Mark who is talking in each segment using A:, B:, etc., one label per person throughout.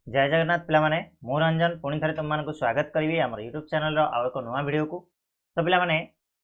A: जय जगन्नाथ पिलामाने मु रंजन पुणी थे तुम मानक स्वागत करी आम यूट्यूब चैनल आउ एक नुआ वीडियो को। तो पिलामाने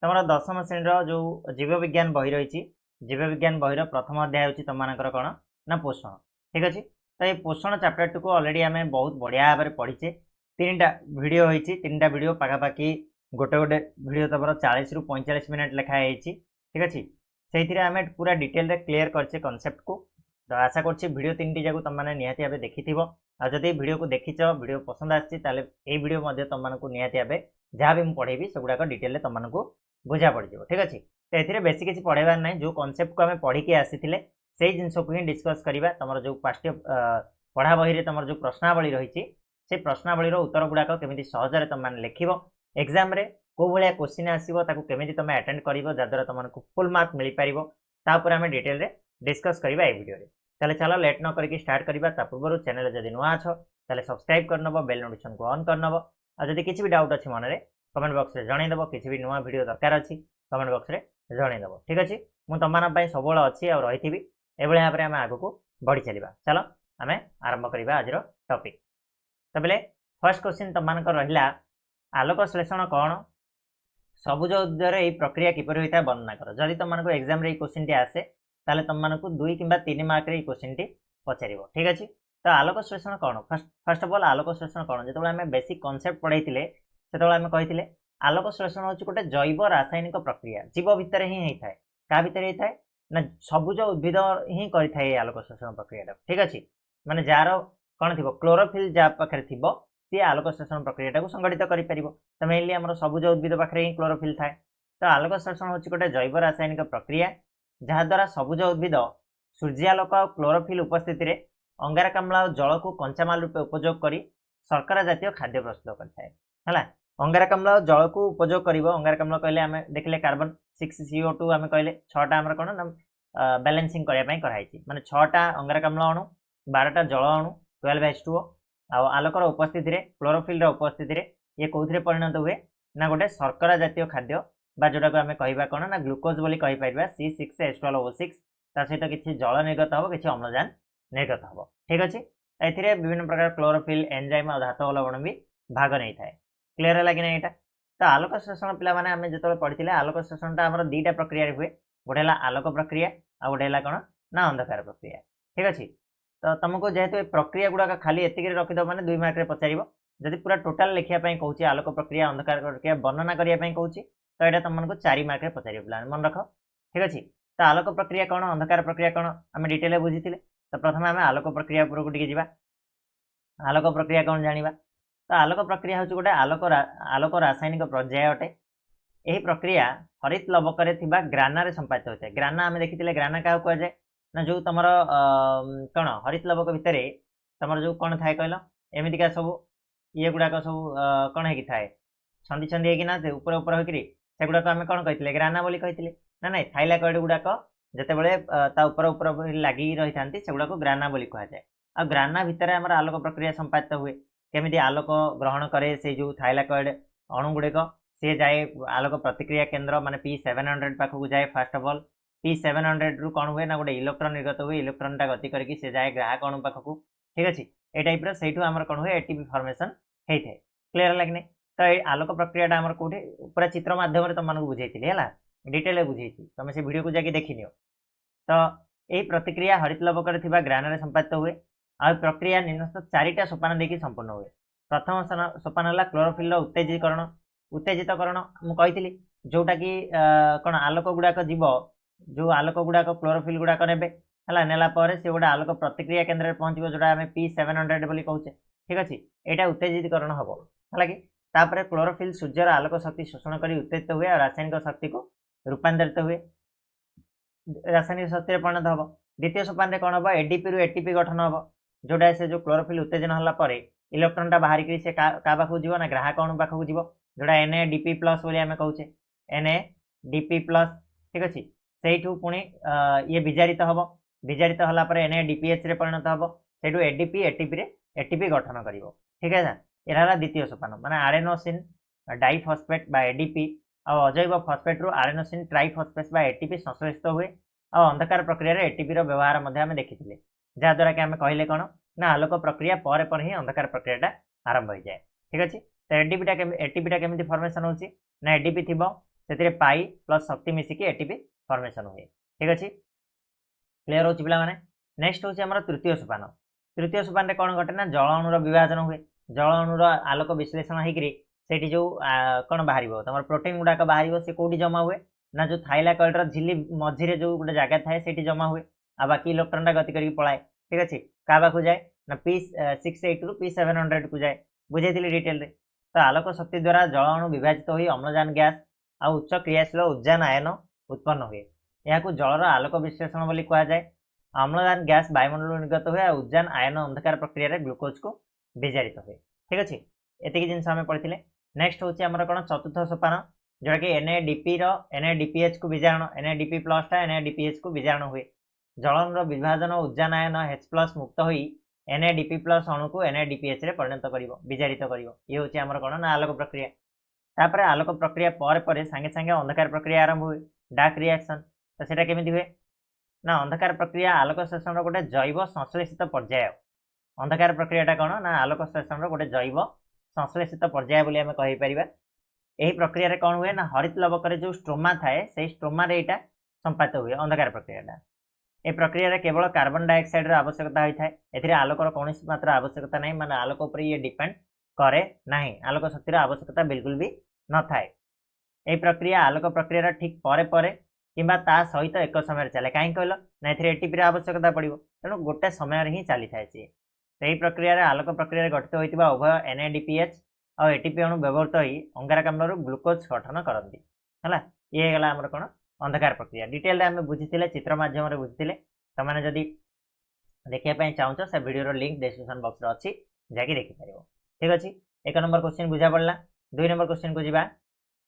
A: तुम दशम श्रेणी जो जीव विज्ञान बही रही जीव विज्ञान बही प्रथम अध्याय होची तुम मानकर कौन ना पोषण। ठीक अच्छे। तो ये पोषण चैप्टर को ऑलरेडी आम बहुत बढ़िया भाव में पढ़ीचे। तीन टा वीडियो होती तीन टा वीडियो पाखापाखि गोटे गोटे वीडियो तुम 40 ରୁ 45 मिनट लिखाई। ठीक अच्छे। से आम पूरा डिटेल रे क्लीयर करछे कॉन्सेप्ट को। तो आशा करछि वीडियो तीन टी जाक तुम मैंने निहाती भाव देखी आ जदि वीडियो को देखिच वीडियो पसंद आसी वीडियो मध्य तुम मानक निहाती भाव जहाँ भी मुझे पढ़ेबी से गुड़ाक डिटेल तुमको बुझा पड़ जाए। ठीक अच्छे। तो ये बेस किसी पढ़ेबार ना जो कॉन्सेप्ट को आम पढ़ी आसी से जिनस को ही डिस्कस करवा। तुम जो पाठ्य पढ़ा बही में तुम जो प्रश्नावली रही से प्रश्नावलीर उत्तर गुड़ाक केमी सहजरे तुम मैंने लिख एग्जाम कौ भाया क्वेश्चन आसो केमी तुम अटेंड कर जहाद्वारा तुमको फुल मार्क मिल पार आम डिटेल डिस्कस करवा ये वीडियो। चले चलो लेट न करके स्टार्ट करवा। पूर्व चैनल जब नुआ अच्छ ताले सब्सक्राइब करनब बेल नोटिफिकेशन को ऑन करनब। आ जदि किसी भी डाउट अच्छी मन में कमेंट बॉक्स में जनईदेव किसी भी नुआ वीडियो दरकार अच्छी कमेंट बॉक्स में जनईदेव। ठीक अच्छे। मुझे तुम सब अच्छी और रही भाव में आम आग को बढ़ी चलवा। चलो आम आरंभ करवा आज टॉपिक। तो बोले फर्स्ट क्वेश्चन तुम मानक रहा आलोक श्लेषण कौन सबुज उद्भिदर यह प्रक्रिया किपर होता है वर्णना कर। जदि तुम मानक एग्जाम रे क्वेश्चन टी आसे ताले तुम मानक 2 किंबा 3 मार्क रे क्वेश्चन टी पचार। ठीक अच्छे। तो आलोक श्लेषण कौन फर्स्ट ऑफ ऑल आलोक श्लेषण कौन जो आम बेसिक कॉन्सेप्ट पढ़ाई से आम कही आलोक श्लेषण हूँ गोटे जैव रासायनिक प्रक्रिया जीव भितर ही होता है। क्या भितर होता है ना सबुज उद्भिद ही करें आलोक श्लेषण प्रक्रिया। ठीक अच्छे। माने जार कौन थी क्लोरोफिल जहाँ पाखे थी सी आलोक श्लेषण प्रक्रिया को संगठित कर। तो मेनली आम सबुज उद्भिद पाखे ही क्लोरोफिल थाए। तो आलोक श्लेषण हूँ गोटे जैव रासायनिक प्रक्रिया जहाद्वारा सबुज उद्भिद सूर्यालोक और क्लोरोफिल उपस्थित रे अंगारकाम्ल और जल को कंचामाल रूपे उपयोग कर शर्करा जातीय खाद्य प्रस्तुत करता है। अंगारकाम्ल और जल को उपयोग कर अंगारकाम्ल कहले आम देखले कार्बन 6 CO2 आम कहले 6टा आम कौन ना बैलेंसिंग करने कराई माने 6टा अंगारकाम्ल अणु 12टा जल अणु 12H2O आलोकर उपस्थित रे क्लोरोफिल उपस्थित रे ये कौन परिणत हुए ना गोटे शर्करा जातीय खाद्य बा जोटा को आम कह कौन ना ग्लूकोज बोली कहीपर C6H12O6 सहित किसी जल निर्गत हम किसी अम्लजान निर्गत हम। ठीक अच्छे। ए विभिन्न प्रकार क्लोरोफिल एंजाइम और धातु लवण भी भाग नहीं थाए। क्लीयर है कि ना यहाँ। तो आलोक श्लेषण पे आम जो पढ़ी आलोक श्लेषणटा आम 2टा प्रक्रिया हुए गोटे आलोक प्रक्रिया आ गोटे कौन ना अंधकार प्रक्रिया। ठीक अच्छे। तो तुमको जेहेतु प्रक्रिया गुड़ाक खाली एतिक रखिद मैंने 2 मार्क पचार जब पूरा टोटाल लिखापी कहूँ आलोक प्रक्रिया अंधकार प्रक्रिया वर्णना करने कहूँ तो यहाँ तुमको 4 मार्क पचार पे मन रख। ठीक अच्छे। तो आलोक प्रक्रिया कौन अंधकार प्रक्रिया कौन आम डिटेल बुझी। तो प्रथम आम आलोक प्रक्रिया उपरको टिके आलोक प्रक्रिया कौन जाना। तो आलोक प्रक्रिया हूँ गोटे आलोक रासायनिक पर्याय अटे। यही प्रक्रिया हरित लवक ग्राना संपादित होता है। ग्राना आम देखी ग्राना क्या कहुए ना जो तुम कौन हरित लवक भितर तुम जो कौन थाए कहल एमतीका सब ये गुड़ाक सब कौन है थाए छंदी छंदी होना ऊपर ऊपर होकर गुड़ाक आम कौन कही ग्राना बोली कही ना ना थाइलाकॉइड गुड़ाक जितेबाला ता ऊपर ऊपर लगी रही था से गुड़ाक ग्राना बोली कहुए। आ ग्राना भितर आम आलोक प्रक्रिया संपादित हुए केमी आलोक ग्रहण करे से जो थाइलाकॉइड अणु गुड़िक सी जाए आलोक प्रतिक्रिया केन्द्र माने P700 पाखक जाए। फास्ट ऑफ ऑल P700 रु कौन हुए ना गोटे इलेक्ट्रॉन निर्गत हुए इलेक्ट्रॉन टा गति करके से जाए ग्राहक अणु पाखक। ठीक अच्छे। ये टाइप से आम कौन हुए एटीपी फॉर्मेशन होता है। क्लीयर लगे। तो ये आलोक प्रक्रिया आम कौटे पूरा चित्र माध्यम तुमको बुझे है डिटेल बुझे तुम से वीडियो को जाके देखी नियो। तो यही प्रतिक्रिया हरित लवक ग्राना संपादित हुए आ प्रक्रिया निम्नस्थ 4टा सोपान देखिए संपूर्ण हुए। प्रथम सोपान है क्लोरोफिल उत्तेजितकरण उत्तेजितकरण मुझे जोटा कि कौन आलोक गुड़ाक जीव जो आलोक गुड़ाक क्लोरोफिल गुड़ाक ने नेलापर से गोटे आलोक प्रतिक्रिया केन्द्र में पहुँच जोटा आम P700 बोली कहूचे। ठीक अच्छे। यहाँ उत्तेजितकरण हम है कि क्लोरोफिल सूर्यर आलोक शक्ति शोषण कर उत्तेजित हुए और रासायनिक शक्ति को रूपांतरित हुए रासायनिक शक्ति परिणत हम। द्वितीय सोपान कौन हम एडीपी रु एटीपी गठन हम जोटा से जो क्लोरोफिल उत्तेजन होगापर इलेक्ट्रॉन टा बाहर से क्या पाखक जीव ना ग्राहक अणु पाखक जीव जोटा NADP+ बोली आम कहूचे NADP+। ठीक अच्छे। से पुणी ये विजारित हम विजारित होगापर NADPH रे परिणत हम से एडीपी एटीपी गठन कर। ठीक है। यहाँ द्वितीय सोपान माने आडेनोसिन डाइफॉस्फेट बा एडीपी और अजैव फॉस्फेट रु आडेनोसिन ट्राइफॉस्फेट बा एटीपी संश्लेषित हुए और अंधकार प्रक्रिया एटीपी व्यवहार आम देखी जहाद्वारा कि आम कहले कौन ना आलोक प्रक्रिया पर ही अंधकार प्रक्रियाटा आरंभ हो जाए। ठीक अच्छे। तो एटीपीटा केमी फर्मेसन होची ना एडीपी थी से पाई प्लस शक्ति मिसिकी एटीपी फर्मेसन हुए। ठीक अच्छे। क्लीयर हो पे। नेक्स्ट हूँ आम तृतीय सोपान। तृतीय सोपान कौन घटे ना जल अणुर विभाजन हुए। जल अणुर आलोक विश्लेषण होती जो कौन बाहर तुम प्रोटीन गुड़ाक बाहर सी कौटी जमा हुए ना जो थाइलाकॉइडर झिल्ली मझीरे जो गोटे जगह थाए से जमा हुए आ बाकी इलेक्ट्रॉन गति करके पलाए। ठीक अच्छे। क्या पाक जाए ना P680 रु P700 को जाए बुझे डिटेल रे। तो आलोक शक्ति द्वारा जल अणु विभाजित हो अम्लजान गैस आ उच्च क्रियाशील उद्जान आयन उत्पन्न हुए। यह जलर आलोक विश्लेषण बोली कहुए। अम्लजान गैस वायुमंडल निर्गत हुए और उद्जान आयन अंधकार प्रक्रिया ग्लूकोज को विजारित हुए। ठीक अच्छे। एतिक जिन आम पढ़ी। नेक्स्ट हूँ आमर कौन चतुर्थ सोपान जोटा कि NADP NADPH को विजारण NADP प्लस NADPH को विजारण हुए। जलन विभाजन और उद्जान आयन H+ मुक्त हो NADP प्लस अणु को NADPH रे परिणत कर विजारित कर ये हूँ आमर कौन ना आलोक प्रक्रिया। तापर आलोक प्रक्रिया पर सांगे सांगे अंधकार प्रक्रिया आरंभ हुए डार्क रिएक्शन। तो सेटा केमिति हुए ना अंधकार प्रक्रिया आलोक संश्लेषण गोटे जैव संश्लेषित पर्याय। अंधकार प्रक्रियाटा कौन ना आलोक संश्लेषण गोटे जैव संश्लेषित पर्याय बोली आमे कहि परिबा। एही प्रक्रिया रे कौन हुए ना हरित लवकर जो स्ट्रोमा थाए से स्ट्रोमा रे एटा संपादित हुए अंधकार प्रक्रियाटा। ए प्रक्रिया रे केवल कार्बन डाइऑक्साइड रो आवश्यकता होई थाए। एथिरे आलोकर कौनसी मात्र आवश्यकता नहीं माने आलोक उपर ये डिपेंड करे नहीं। आलोक शक्तिर आवश्यकता बिल्कुल भी न थाए। ए प्रक्रिया आलोक प्रक्रिया ठीक परे किंबा ता सहित एक समय चले कहीं कहल ना एथिरे एटीपी रो आवश्यकता पड़िबो तेणु गोटे समय ही चली थाए सी। तो प्रक्रिया रे आलोक प्रक्रिया गठित होइतिबा उभय NADPH और एटीपी अणु व्यवहृत होई अंगारकाम्ल ग्लूकोज गठन करती है। ये गला आमर कौन अंधकार प्रक्रिया डिटेल आम बुझी चित्र मध्यम बुझी तुमने जदि देखापी चाहूच से वीडियो लिंक डिस्क्रिप्शन बॉक्स अच्छी जाकि देखिपर। ठीक अच्छे। एक नंबर क्वेश्चन बुझा पड़ा। 2 नंबर क्वेश्चन को जीवा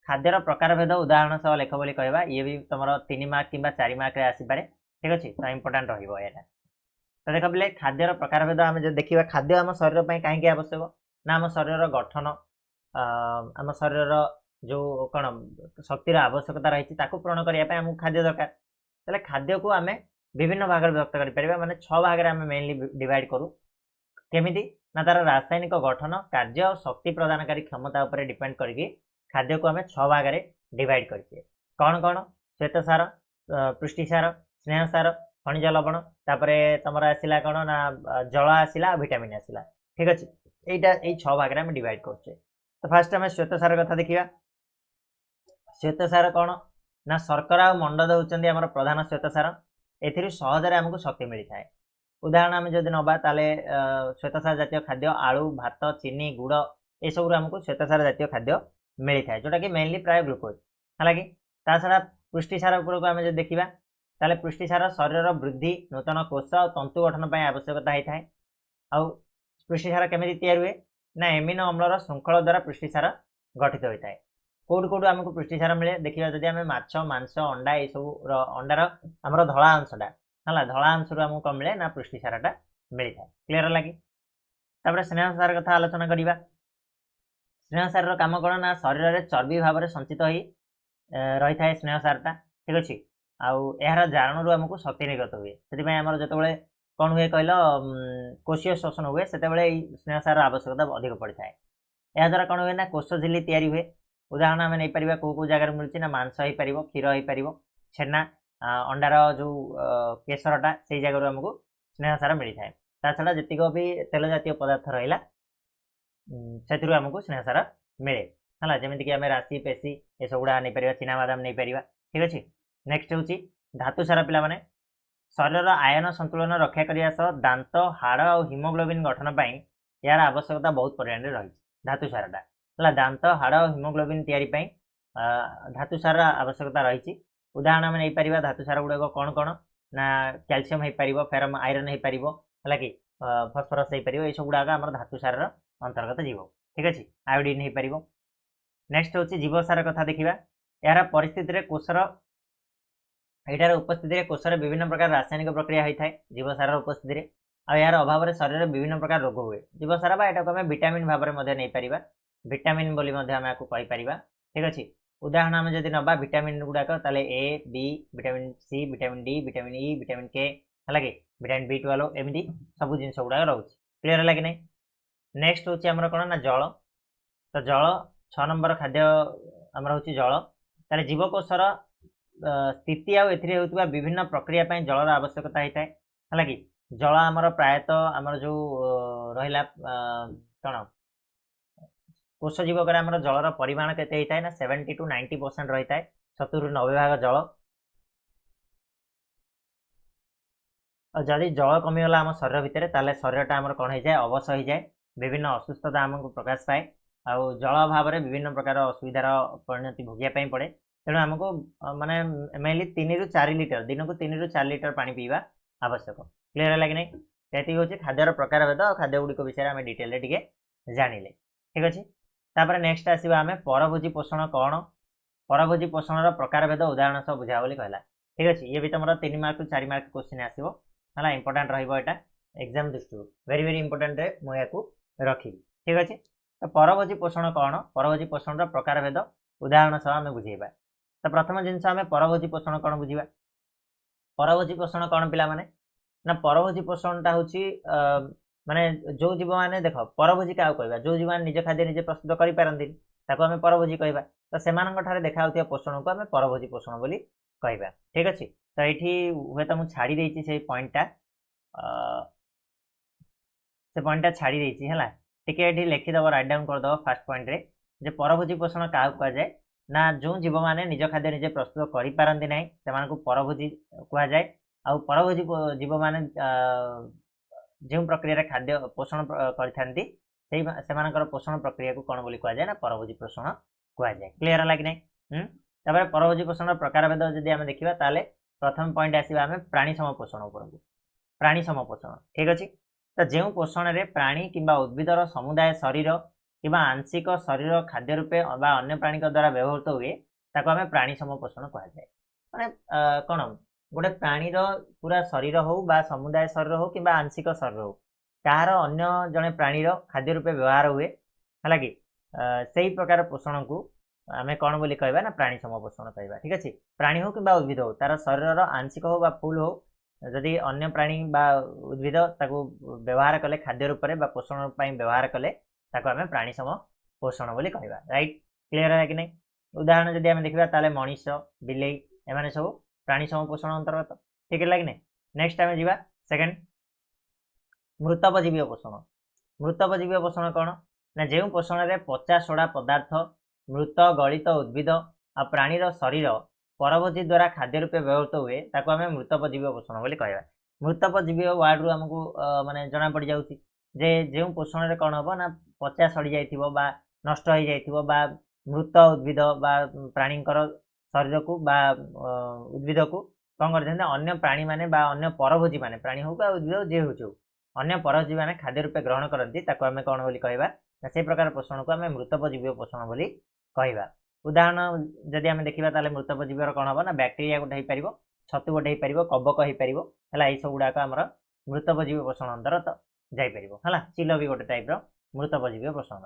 A: खाद्यर प्रकार भेद उदाहरण सह लेख बोली कहवा ये भी तुम 3 मार्क कि 4 मार्क आसपे। ठीक अच्छे। तो इंपोर्टाट रहा। तो देख पे खाद्यर प्रकार भेद आम जो देखा खाद्य आम शरीर पर कहीं आवश्यक ना आम शरीर गठन आम शरीर जो कौन शक्तिर आवश्यकता रही पूरण करने आमको खाद्य दरकार। तेल खाद्य को आम विभिन्न भाग में विभक्त कर माने 6 भाग में आम मेनली डिवाइड करूँ केमिति ना तार रासायनिक गठन कार्य और शक्ति प्रदानकारी क्षमता उपर डिपेंड करके खाद्य को आम 6 भाग में डिवाइड करें। कौन कौन श्वेतसार पुष्टिसार स्नेहसार खनिज लवण तापर तुम आसला कौन ना जल आसला विटामिन आसला। ठीक अच्छे। यहीटा यही 6 भाग में डिवाइड करें। तो फास्ट आम श्वेतसार कथा देखा। श्वेतसार कौन ना शर्करा और मंडद होती आम प्रधान श्वेतसार। एथिरू सहजरे आमको शक्ति मिलता है। उदाहरण आम जब नवा ताले श्वेतसार जातीय खाद्य आलू भात चीनी गुड़ ये सब आमको श्वेतसार जातीय खाद्य मिलता है जोटा कि मेनली प्राय ग्लूकोज है कि छड़ा पुष्टिसार उपरक आम जब देखा ताले पुष्टिसार शरीर वृद्धि नूतन कोष और तंतु गठन पर आवश्यकता होता है। आउ पुष्टिसार केमी तैयार हुए ना एमिनो अम्लर श्रृंखल द्वारा पुष्टिसार गठित होता है। कौट कौट आमको पुष्टिसार मिले देखा जब आम माछ मांस अंडा ये सब अंडार आमर धला अंशटा है धला अंश आमको कम मिले ना पुष्टिसारटा मिलता है। क्लीयर लगे। तापर स्नेहसार कथा आलोचना करवा। स्नेहसार काम कौन ना शरीर में चर्बी भाव में संचित हो रही है स्नेहसारटा। ठीक अच्छे। आर जारणु आमको शक्ति निर्गत हुए से आम जो कौन हुए कहल कोशीय शोषण हुए से स्नेहसार आवश्यकता अधिक पड़ता है। यह द्वारा कौन हुए ना कोष झिल्ली तैयारी हुए। उदाहरण आम नहीं पार कौ जगार मिलूँ ना मांस हो पार क्षीर हो पार छेना अंडार जो केशरटा से जगह आमको स्नेहसार मिलता है। ता छड़ा जीक भी तेल जातीय पदार्थ रहा से आमको स्नेहसार मिले है जमीक आम राशि पेशी ये सब गुड़ा नहीं पार चीनाबादाम नहीं पार। ठीक अच्छे। नेक्स्ट हूँ धातुसार पे शरीर आयन संतुलन रक्षा करने सह दांत हाड़ और हिमोग्लोबिन गठन पर यार आवश्यकता बहुत परिमाण रही धातुसारटा है। दांत हाड़ और हिमोग्लोबिन तैयारी धातुसार आवश्यकता रही। उदाहरण आम नहीं पार धातुसार गुड़ाक कौन कौन ना कैल्शियम हो पार फेरम आयरन हो पार है कि फस्फरस हो पार ये सब गुड़ाक आम धातुसार अंतर्गत जीव। ठीक अच्छे। आयोडीन हो पार। नेक्स्ट हूँ जीवसार कथा देखा। यार परिस्थिति कोषर यार उपस्थिति कोषर विभिन्न प्रकार रासायनिक प्रक्रिया होता है जीवसार उपस्थिति और यार अभाव शरीर विभिन्न प्रकार रोग हुए जीवसार यहाँ को आम विटामिन भाव में नहीं पार विटामिन बोली कहीपर। ठीक अच्छे। उदाहरण आम जब नवा विटामिन गुड़ाक A B vitamin C vitamin D vitamin E vitamin K है कि विटामिन B12 एमती सब जिन गुड़ाक रोचे। क्लियर है कि नहीं। नेक्स्ट हूँ आमर कौन ना जल, तो जल 6 नंबर खाद्य आमर हूँ जल। ताले जीवकोशर स्थिति आउ एथिरे होउतबा विभिन्न प्रक्रिया पय जलर आवश्यकता होता है हला कि जल आमर प्रायतः आमर जो रहिला कौन कोष जीवक आमर जलर परिमाण केते होता है ना 70 to 90% रही है, 70 ରୁ 90 भाग जल। और जदि जल कमिगला आम शरीर भितर ताले शरीरटा आमर कौन हो जाए अवश हो जाए, विभिन्न असुस्थता आमको प्रकाश पाए आउ जल अभाव में विभिन्न प्रकार असुविधार परिणति भोगिया पड़े। तेणु आमको माने मेनली 3 ରୁ 4 लिटर दिन को 3 ରୁ 4 लिटर पानी पीवा आवश्यक। क्लियर है कि नहीं। ये हूँ खाद्यर प्रकार भेद और खाद्य गुड़िक विषय में डिटेल टे जानिले ठीक अच्छे। तापर नेक्स्ट आसवा आम परभोजी पोषण कौन, परभोजी पोषण प्रकार भेद उदाहरण सब बुझा बोली कहला ठीक अच्छे। ये भी तुम 3 मार्क ରୁ 4 मार्क क्वेश्चन आसो है इंपोर्टाट रहा एग्जाम दृष्टि वेरी वेरी इंपोर्टाट मुझे रखी ठीक अच्छे। तो परभोजी पोषण कौन, परभोजी पोषण प्रकार भेद उदाहरण सह आम बुझेबा। तो प्रथम जिनस आम परभोजी पोषण कौन बुझा, परभोजी पोषण कौन पिला माने ना परभोजी पोषणटा हूँ माने जो जीव मैंने देख परभोजी क्या कहवा जो जीव मैंने निज खाद्य निजे प्रस्तुत करें आम परभोजी कहवा। तो से देखा पोषण को आम परभोजी पोषण बोली कहवा ठीक अच्छे। तो ये हे तो मुझे छाड़ी देती से पॉइंटा छाड़ी देती है टिके लिखिदेव राइट डाउन करदेव फास्ट पॉइंट रे जे परभोजी पोषण क्या कहुए ना जो जीव मैंने निज खाद्य निजे प्रस्तुत करें ना से परभोजी कहुए। आउ परभोजी जीव मैंने जो प्रक्रिया खाद्य पोषण कर पोषण प्रक्रिया को कौन बोली कहुए ना परभोजी पोषण कहुए। क्लियर है कि नहीं। परभोजी पोषण प्रकार भेद जदि आम देखा ताले प्रथम पॉइंट आसवा आम प्राणी सम पोषण उपर, प्राणी सम पोषण ठीक अच्छे। तो जो पोषण रे प्राणी किंबा उद्भिदर समुदाय शरीर किंबा आंशिक शरीर खाद्य रूपे अन्य प्राणी द्वारा व्यवहृत हुए ताको आम प्राणी सम पोषण कहुए। माने कौन गोटे प्राणीर पूरा शरीर हो बा समुदाय शरीर हो कि आंशिक शरीर हो तार अन्य जड़े प्राणीर खाद्य रूपे व्यवहार हुए है कि से प्रकार पोषण को आम कौन बोली कहवा ना प्राणी सम पोषण कहवा ठीक अच्छे। प्राणी हो कि उद्भिद हो तार शरीर आंशिक हो बा फुल हो जदि अन्य प्राणी बा उद्भिद ताको व्यवहार कले खाद्य रूप से पोषण व्यवहार कले ताको आम प्राणी सम पोषण बोली कहवा राइट। क्लियर है कि नहीं। उदाहरण जदि आम देखा ताले मनीष बिलेई एमाने सब प्राणी सम पोषण अंतर्गत ठीक है कि नहीं। नेक्स्ट आम जा सेकेंड मृतपजीवी पोषण, मृतपजीवी पोषण कौन ना जो पोषण में पचा सोडा पदार्थ मृत गलित उद्भिद आ प्राणीर शरीर परभोजी द्वारा खाद्य रूपे व्यवहृत हुए ताको आम मृतपजीवी पोषण बोली कहवा। मृतपजीवी वार्ड रू आमको माने जना पड़ जाउछि जे जो पोषण में कौन हम ना पचा सड़ी जाइथिबो बा नष्ट हो जाइथिबो बा मृत उद्भिद बा प्राणीकर शरीर को बा उद्भिद को कौन करते अन्य प्राणी माने बा अन्य परभोजी माने प्राणी हो उद्भिद जे हो अन्य परभोजी माने खाद्य रूपे ग्रहण करती ताको आम कौन बोली कहवा से प्रकार पोषण को आम मृतपजीवी पोषण बोली कहवा। उदाहरण जदि आम देखा ताले मृतपजीवी कौन हम ना बैक्टेरिया गोटे हो पार, छतु गोटे हो पार, कबक हो पार है यही सब गुड़ाक आम मृतपजीवी पोषण अंतर्गत जापर है। चिल भी गोटे टाइप मृतपजीवी पोषण।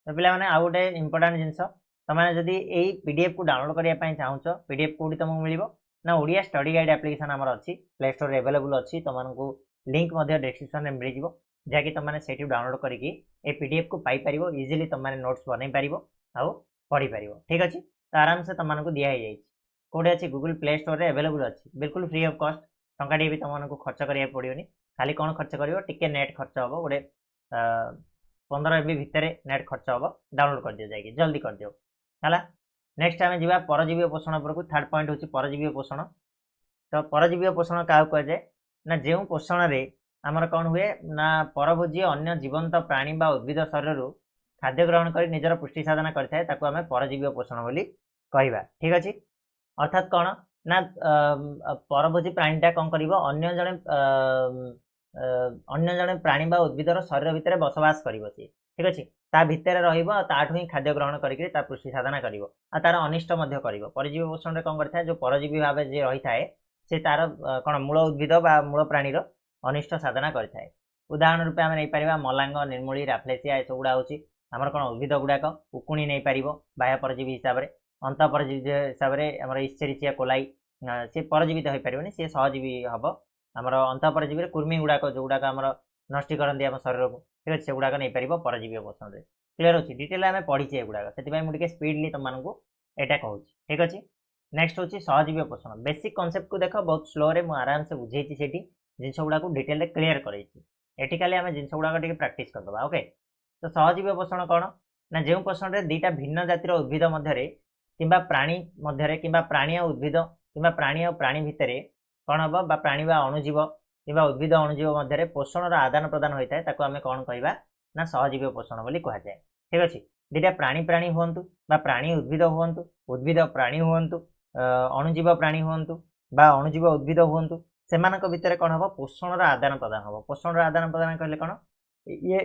A: तो पे आउ गोटे इंपोर्टाट जिनस तुमने जदि यही पीडीएफ को डाउनलोड करने चाहूँ पीडीएफ कौटी तुमको मिल ना ओडिया स्टडी गाइड एप्लिकेशन आमर अच्छी प्ले स्टोर रे अवेलेबल अच्छी तुमको लिंक डिस्क्रिप्शन में मिल जाव जहाँकि तुमने से डाउनलोड करके पीडीएफ को पाइपर इजिली तुमने नोट्स बन पार आउ पढ़ी पार ठीक अच्छे। तो आराम से तुमको दिखाई कौटे अच्छी गूगल प्ले स्टोर रे अवेलेबल अच्छी बिल्कुल फ्री ऑफ कॉस्ट टंकाटे भी तुमको खर्च करा पड़ोनी खाली कौन खर्च कर टिके नेट खर्च हम गोटे 15 MB भितर नेट खर्च हम डाउनलोड कर दियो जाएगी जल्दी कर दियो है। नेक्स्ट आम जा परजीवी पोषण उपरकू थर्ड पॉइंट हूँ परजीवी पोषण। तो परजीवी पोषण क्या कहुए ना जो पोषण रे आमर कौन हुए ना परभोजी अन्य जीवंत प्राणी बा उद्भिद शरीर खाद्य ग्रहण कर निजर पुष्टि साधना करता है आम परजीवी पोषण बोली कहवा ठीक अच्छे। अर्थात कौन ना परभोजी प्राणीटा कौन कर अन्य जड़े प्राणी बा उद्भिदर शरीर भितर बसवास कर ठीक अच्छे ता भितर रही खाद्य ग्रहण करके पुष्टि साधना कर तार अनिष्ट परजीवी पोषण कौन करता है जो परजीवी भाव जी रही है से तार कौन मूल उद्भिद बा मूल प्राणीर अनिष्ट साधना करता है। उदाहरण रूपे आम नहीं पार मलांग निर्मूली राफ्लेसिया सब गुड़ा हूँ आमर कौन उद्भिद गुड़ाक उकुणी नहीं पार बाह्य परजीवी हिसाब से अंत परजीवी हिसाब से आम इस्चेरिचिया कोलाई सी परजीवी तो हो पारे सी सहजीवी हम आमर अंत परजीवी कुर्मी गुड़ाक जो गुड़ाक आमर नष्टी करती आम शरीर को ठीक अच्छे से गुड़ाक नहीं पार परजीवी पोषण में क्लीयर अच्छी डिटेल आम पढ़ीचे एगुड़ाक से मुझे स्पीडली तुमको यहाँ कहूँ ठीक अच्छे नेक्स्ट हूँ सहजीवी पोषण बेसिक कनसेप्ट को देख बहुत स्लो रे मुझे आराम से बुझे जिनस गुड़ाक डिटेल क्लीयर कर खाली आम जिन गुड़ाक प्राक्ट करदे ओके तो सहजीवी पोषण कौन ना जो पोषण में दुईटा भिन्न जातिर उद्भिद मध्य कि प्राणी मध्य कि प्राणी और उद्भिद कि प्राणी और प्राणी भितर कौन हम प्राणी अणुजीव कि उद्भिद अणुजीव मध्य पोषण आदान प्रदान होता है आम कौन कहवा ना सहजीवी पोषण बोली कहुए ठीक अच्छे दुईटा प्राणी प्राणी हूँ प्राणी उद्भिद हूँ उद्भिद प्राणी हूँ अणुजीव प्राणी हूँ अणुजीव उद्भिद हूँ से भितर कौन हम पोषण आदान प्रदान हम पोषण आदान प्रदान कहले कौन ये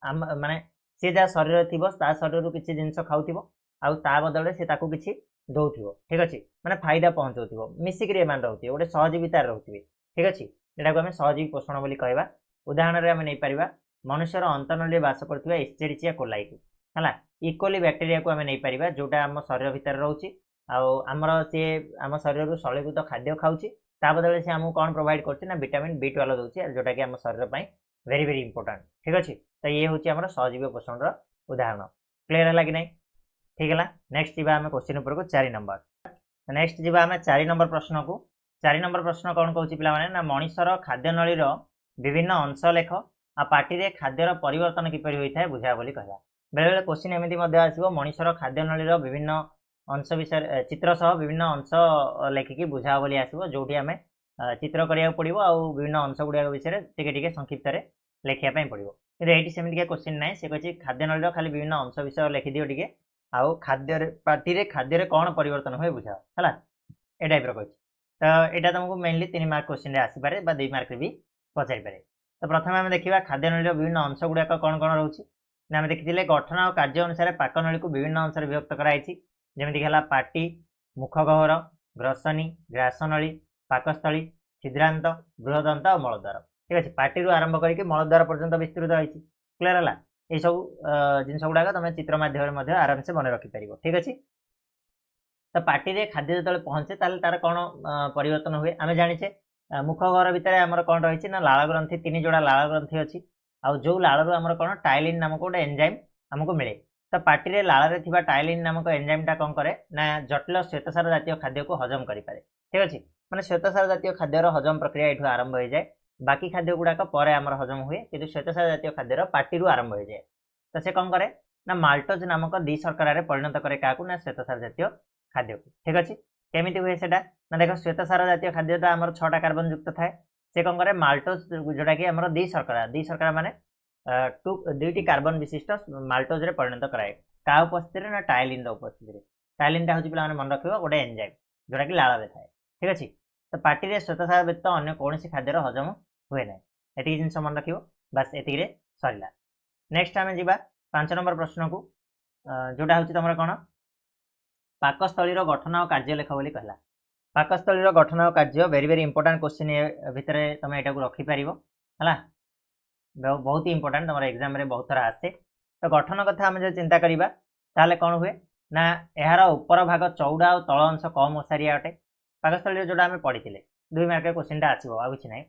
A: माने सी जहाँ शरीर थी शरीर किसी जिनस खाऊ आउ ता बदले से किसी दौथ ठीक अच्छे मैंने फायदा पहुँचाऊ मिसिक रोथे गोटे सहजीवितार रोथे ठीक अच्छे यहाँ को आम सहजीवी पोषण बोली कहवा उदाहरण आम नहीं पार मनुष्यर अंतनली बास कर एस्चेरिचिया कोलाई को है इक्वली बैक्टेरिया को आम नहीं पार जोटा आम शरीर भितर रोचे आमर सी आम शरीर शलीभूत खाद्य खाऊँ ता बदले से आमको कौन प्रोवाइड कर विटामिन B12 दूसरी जोटा कि आम शरीर वेरी वेरी इंपोर्टेंट ठीक अच्छे तो ये हूँ आम सहजीवी पोषण उदाहरण क्लीयर है कि नहीं ठीक है नेक्स्ट जी आम क्वेश्चन उपरको 4 नंबर नेक्स्ट जी आम 4 नंबर प्रश्न को 4 नंबर प्रश्न कौन कौन पे ना मनुष्यर खाद्य नली विभिन्न अंश लेख आ पार्टी रे खाद्यर परिवर्तन किपरि होता है बुझा बोली कहला बेले बेले क्वेश्चन एमती आसो मनुष्यर खाद्य नली विभिन्न अंश विषय चित्र सह विभिन्न अंश लेखिकी बुझा बोली आसो जो आम चित्र करा पड़ो आ विभिन्न अंश गुड़ाक विषय टे संक्षिप्त लिखापी पड़ो कि ये सेमती क्वेश्चन ना से कहे खाद्य नली खाली विभिन्न अंश विषय लिखिदिव टे आउ खाद्य पार्टी खाद्य कौन परिवर्तन हुए बुझा है ये टाइप कही तो यहाँ तुमको मेनली 3 मार्क क्वेश्चन आसपे 2 मार्क भी पचारि पारे तो प्रथम आम देखा खाद्य नली विभिन्न अंश गुड़ाक कौन कौन रोचे ना आम देखी गठन और कार्य अनुसार पाक नली को विभिन्न अंश विभक्त कराई जमीक है पार्टी मुखगहर ग्रसनी ग्रासनली पाकस्थली छिद्रांत बृहदंत और मलद्वार ठीक अच्छे पार्टी आरंभ करके मलद्वार पर्यंत विस्तृत होती क्लीयर है ये सब जिन गुड़ाक तुम चित्र मध्यम आराम से मन रखिपर ठीक अच्छे तो पार्टी रे खाद्य जो पहुँचे तार कौन परिवर्तन हुए आम जाचे मुखगहर भितर आमर कौन रही ना लाल ग्रंथि 3 जोड़ा लाल ग्रंथि अच्छी आउ जो लालू आमर कौन टाइलिन नामक गोटे एंजाइम आमको मिले तो पार्टी रे लाल रे थिबा टाइलिन नामक एंजाइमटा कौन करे ना जटिल श्वेतसार जातीय खाद्य को हजम करें ठीक अच्छे मैंने श्वेतसार जातीय खाद्यर हजम प्रक्रिया ये आरंभ हो जाए बाकी खाद्य गुड़ाक पर आमर हजम हुए कि श्वेतसार जातीय खाद्यर पार्टी आरंभ हो जाए तो से कौन करे ना माल्टोज नामक द्विशर्करा परिणत करे क्या ना श्वेतसार जातीय खाद्य को ठीक अच्छे केमी हुए से ना देख श्वेतसार जातीय खाद्यटा आम 6टा कार्बन युक्त थाए से कौन करे माल्टोज जोटा कि आम द्विशर्करा माने 2टी कार्बन विशिष्ट माल्टोज रे परिणत कराए क्या उपस्थित ना टाइलिन उपस्थित टाइलिन हूँ पे मन रख गोटे एंजाइम जोटा कि लाल थाए ठीक अच्छे तो पार्टी रे श्वेतसार व्यतीत अन्य कौन खाद्यर हजम हुए ना ये जिन मन रख बास ये सरला नेक्स्ट आम जा 5 नंबर प्रश्न को जोटा हूँ तुम कौन पाकस्थलीर गठन और कार्य लेख बोली कहला पाकस्थलीर गठन और कार्य वेरी वेरी इंपोर्टेंट क्वेश्चन भितर तुम यहाँ रखिपार है बहुत ही इंपोर्टेंट तुम एग्जाम रे बहुत थरा आसे तो गठन कथा आम जो चिंता करवा ताले कौन हुए ना यार उपर भाग चौड़ा और तल अंश कम ओसारिया अटे पाकस्थली जोटा आम पढ़ी 2 मार्क क्वेश्चन आसो आ कि ना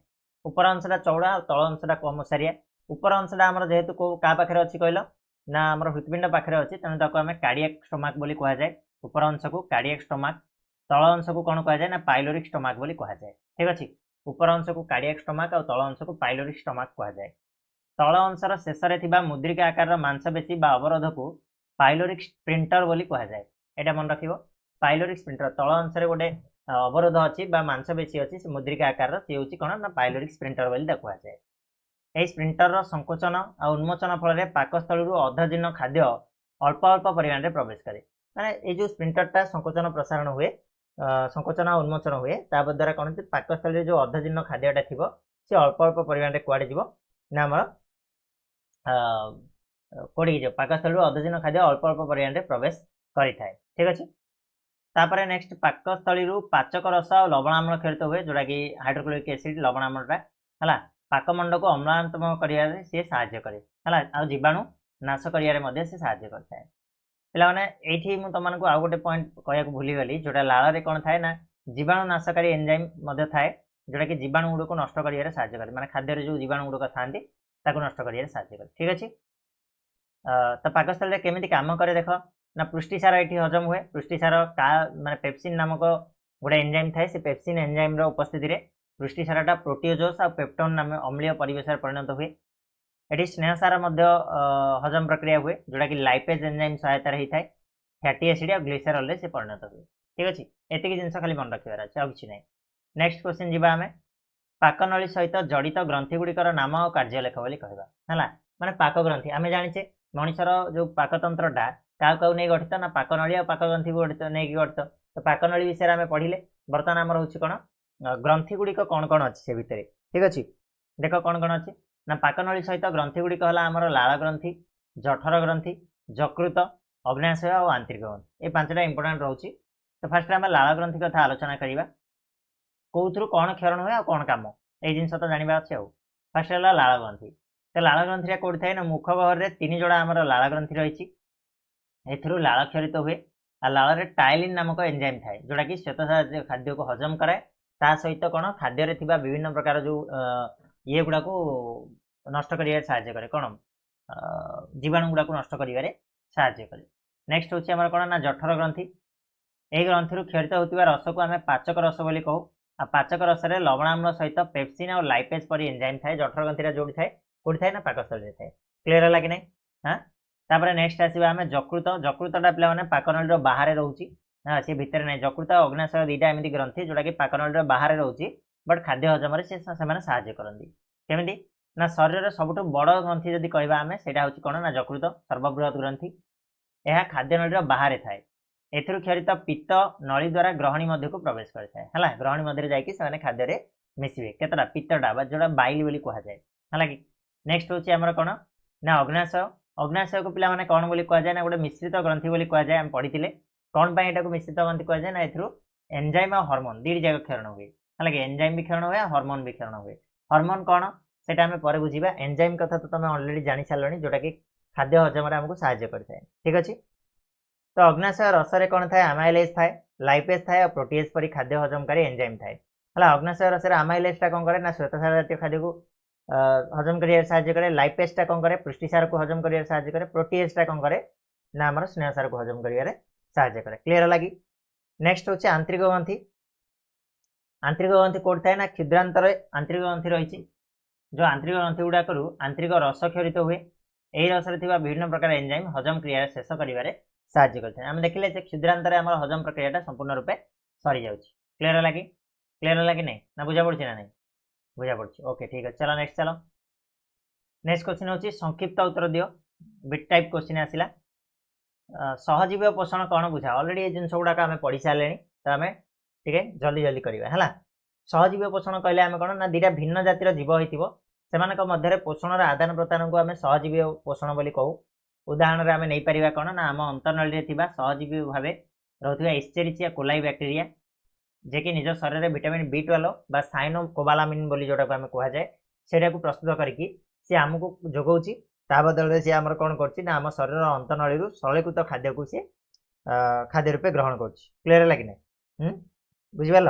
A: उपर अंशटा चौड़ा और तल अंशटा कम ओसारिया उपर अंशटा आम जेहेतु क्या पाखे अच्छी कहल ना आम हृत्पिंड पाखे अच्छी तेणु ताको आम कार्डियक स्टोमाक बोली कहुए उपर अंश को कार्डियक स्टोमाक तल अंश को कौन कहुए ना पाइलोरिक स्टोमाक बोली कहुए ठीक अच्छे उपर अंश को कार्डियक स्टोमाक और तल अंश को पाइलोरिक स्टोमाक कहुए तल अंशर शेष में मुद्रिका आकार मांसपेशी अवरोध को पाइलोरिक स्प्रिंटर बोली कहुए यहाँ मन रख पाइलोरिक स्प्रिंटर तल अंश गोटे अवरोध अच्छी मांसपेशी अच्छी मुद्रिका आकार सी हूँ कौन ना पाइलोरिक स्प्रिंटर बोली कहुए यही स्प्रिंटर संकोचन और उन्मोचन फल पाकस्थल अधजीर्ण खाद्य अल्प अल्प परिमाण में प्रवेश करे माने ये जो स्प्रिंटरटा संकोचन प्रसारण हुए संकोचन और उन्मोचन हुए द्वारा कौन पाकस्थल जो अधजीर्ण खाद्यटा थी सी अल्प अल्प परिमाण में कड़े जीव ना आम कौड़ी पाकस्थल अधजीर्ण खाद्य अल्प अल्प परिमाण में प्रवेश करें ठीक अच्छे तापर नेक्स्ट पाकस्थली पाचक रस और लवणाम्ल क्षरित हुए जोटा कि हाइड्रोक्लोरिक एसिड लवणाम्लटा है पाकमंड को अम्लात्मक कर सी साहाय्य करे है जीवाणु नाश कर साहाय्य करता है पे ये तुमको आउ गोटे पॉइंट कहया भूलीगली जोटा लाल कौन थाए ना जीवाणु नाशकारी एंजाइम थाए जोटा कि जीवाणु गुड़ को नष्ट कर साहाय्य करे माने खाद्य जो जीवाणु गुड़क था ताकू नष्ट करियारे साहाय्य करे ठीक अछि। तो पाकस्थली रे केमिति काम करे देख ना पुष्टिसार एठी हजम हुए। पुष्टिसार का माने पेप्सिन नामक गोटे एंजाइम थाए से पेप्सिन एंजाइम रो उपस्थिति रे पुष्टिसारटा प्रोटीओजोस और पेप्टोन नाम अम्लीय परिवेश परिणत हुए। एठी स्नेहसार मध्य हजम प्रक्रिया हुए जोटा कि लाइपेज एंजाइम सहायता रही थाए फैटी एसिड और ग्लिसरॉल रे से परिणत हुए ठीक अछि। एतिकी जिंस खाली मन रखिबार अछि आ किछि नै। नेक्स्ट क्वेश्चन जिबा हमें पाकनली सहित जड़ित ग्रंथि गुड़िकर नाम और कार्य लेख बोली कहबा हला। माने पाक ग्रंथि आमे जानिछे मनुष्यर जो पाकतंत्रटा क्या नहीं गठित ना पाकनली और पाकग्रंथि को गठित नहीं गठित। तो पाकनली विषय आम पढ़िले बर्तमान आमर हूँ कौन ग्रंथि गुड़िक कौन कौन अच्छी से भितर ठीक अच्छे देख कौन कौन अच्छी ना पाकनली सहित ग्रंथि गुड़िक आमर लाल ग्रंथि जठर ग्रंथि जकृत अग्नाशय और आंतरिक ग्रंथि ये पांचटा इंपोर्टाट रोचे। तो फास्ट आम लाल ग्रंथि कथा आलोचना करवा कौथु कौन क्षरण हुए और कौन कम ये जिन तो जानवा अच्छे आउ फास्ट है लाल ग्रंथि। तो लाल ग्रंथि कौट थाए ना मुख गहर में तीन जोड़ा आमर लाल ग्रंथि रही एथुरु लाल क्षरित हुए आ लाल टाइलिन नामक एंजाइम थाए जोटा कि श्वेतसार खाद्य को हजम कराए ता सहित कौन खाद्य थिबा विभिन्न प्रकार जो ये गुड़ा को नष्ट करियारे साहाय्य करे कौन जीवाणु गुड़ा को नष्ट करियारे साहाय्य करे। नेक्स्ट होछि हमर कौन ना जठर ग्रंथि ए ग्रंथि क्षरित होतिबा रस को आमे पाचक रस बोली कहू आ पाचक रस रे लवणाम्ल सहित पेप्सिन और लाइपेज परी एंजाइम थाए जठर ग्रंथि जोड़ी थाए कोठी थाए ना पाकस्थली थाए क्लियर होला कि नै। हां तापर नेक्स्ट आसीबा हमें जकृत जकृतटा पिला माने पाकनली रो बाहर रहउची हां से भीतर नै जकृत अग्नाशय दीटा एमिति ग्रंथि जोटा कि पाकनली रो बाहर रहउची बट खाद्य हजम रे से माने सहाय्य करंदी केमिति ना शरीर रे सबटु बड़ ग्रंथि जदी कहबा हमें सेटा होची कोन ना जकृत सर्वबृहत ग्रंथि एहा खाद्य नली रो बाहर थाए एथुरु क्षरित पित्त नली द्वारा ग्रहणी मध्य को प्रवेश करथाय हला ग्रहणी मध्य रे जाईकी से खाद्य रे मिसिबे केतरा पित्तटा बा जोड़ा बाइल बोली कहा जाए हला कि। नेक्स्ट होची हमर कोन ना अग्नाशय अग्नाशय को पिला माने कौन बोली कहा जाए ना गोटे मिश्रित ग्रंथि बोली कहा जाए हम पढ़ी कौन पाई एटा को मिश्रित ग्रंथि कहा जाए ना एथुरु एंजाइम और हार्मोन दीटी जाक क्षरण हुए हला कि एंजाइम भी क्षरण हुए हार्मोन भी क्षरण हुए। हार्मोन कौन सेटा हमें पर बुझीबा एंजाइम कथा तो तुम ऑलरेडी जानि सारलणी जोटा कि खाद्य हजम रे हमको सहाय्य करथाय ठीक अछि। तो अग्नाशय रस रे कौन थाए अमाइलेज थाए लाइपेज थाए और प्रोटीएज परी खाद्य हजमकारी एंजाइम थाए हला। अग्नाशय रस रे अमाइलेजटा कौन करे ना श्वेतसार जातीय खाद्य को हजम करिया साहाय्य करे लाइपेजटा कौन करे पुष्टिसार को हजम करिया साहाय्य करे प्रोटीएजटा कौन करे ना हमर स्नेहसार को हजम करिया साहाय्य करे क्लियर होला कि। नेक्स्ट होचे आंतरिक ग्रंथि आंतरिक ग्रंथि कोड थाए ना क्षुद्रांतर आंतरिक ग्रंथि रही जो आंतरिक ग्रंथि गुड़ा करू आंतरिक रस क्षरित हुए यही रस रे थिबा विभिन्न प्रकार एंजाइम हजम क्रिया शेष करिवारे साहाय्य करते हैं। आम देखिले जे क्षुद्रांतर आमर हजम प्रक्रियाटा संपूर्ण रूपे सरी जाउछि क्लियर होला कि नहीं ना बुझा पड़छि ना नहीं बुझा पड़छि ओके ठीक है चलो नेक्स्ट चलो। नेक्स्ट क्वेश्चन होछि संक्षिप्त उत्तर दियो बिट टाइप क्वेश्चन आसिला सहजीव पोषण कौन बुझा ऑलरेडी ये जिन गुड़ाक आम पढ़ी सारे तो आम ठीक जल्दी जल्दी करवा है। सहजीव पोषण कहले आम कौन ना दीटा भिन्न जातिर जीव होइतिबो सेमानक मध्यरे पोषणर आदान प्रदान को आम सहजीवी पोषण बोली कहू। उदाहरण आम नहीं पारिबा कौन ना आम अंतनली थिबा सहजीवी भाव रहउथिबा एस्चेरिचिया कोलाई बैक्टेरिया जे कि निज शरीर में विटामिन B12 बा साइनोकोबालामिन बोली जोटा को आम कहा जाए सेटा को प्रस्तुत करके सी आमको जोगाउछि ता बदल सी आमर कौन करछि ना आम शरीर अंतनली सरलीकृत खाद्य को सी खाद्य रूपे ग्रहण करछि क्लियर है कि नहीं बुझिपाल।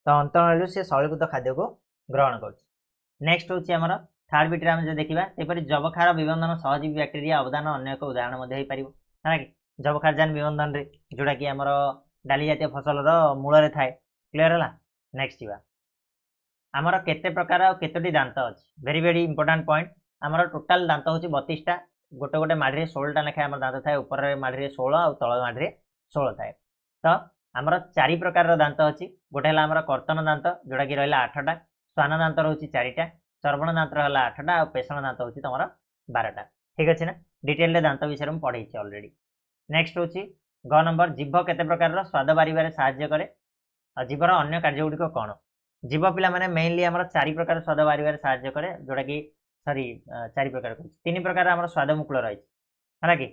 A: तो अंतनली से सरलीकृत खाद्य को ग्रहण करछि। नेक्स्ट होछि आमर थर्ड बिट आम जो देखा सेपरी जबखार विबंधन सहजीवी बैक्टेरिया अवदान अन्य एक उदाहरण मध्य हो पारिबो है कि जबखारजान विबंधन रे जोटा कि आमर डाली जातीय फसल मूल थाए क्लियर है। नेक्स्ट जीवा आमर केते प्रकार और केतोटी दांत अच्छी वेरी वेरी इंपोर्टाट पॉइंट आमर टोटाल दांत होची 32टा गोटे गोटे माढ़ी 16टा लेखाएं आम दांत थाए ऊपर माढ़ी 16 और तल माढ़ी 16 थाए। तो आमर 4 प्रकार दांत अच्छी गोटे है आमर कर्तन दांत जोटा कि रहा 8टा श्वान दांत रोचे 4टा चर्वण दांत रहा 8टा और पेषण दांत होची तुम 12टा ठीक अच्छे ना डिटेल दांत विषय में पढ़े ऑलरेडी। नेक्स्ट होची ग नंबर जीभ केते प्रकार स्वाद बारिबारे साहाय्य करे और जीभर अन्य कार्य गुड़िक कौन जीव पिला माने मेनली आमर 4 प्रकार स्वाद बारिबारे साहाय्य करे जोटा कि सॉरी 4 प्रकार 3 प्रकार आमर स्वाद मुकुल रही है कि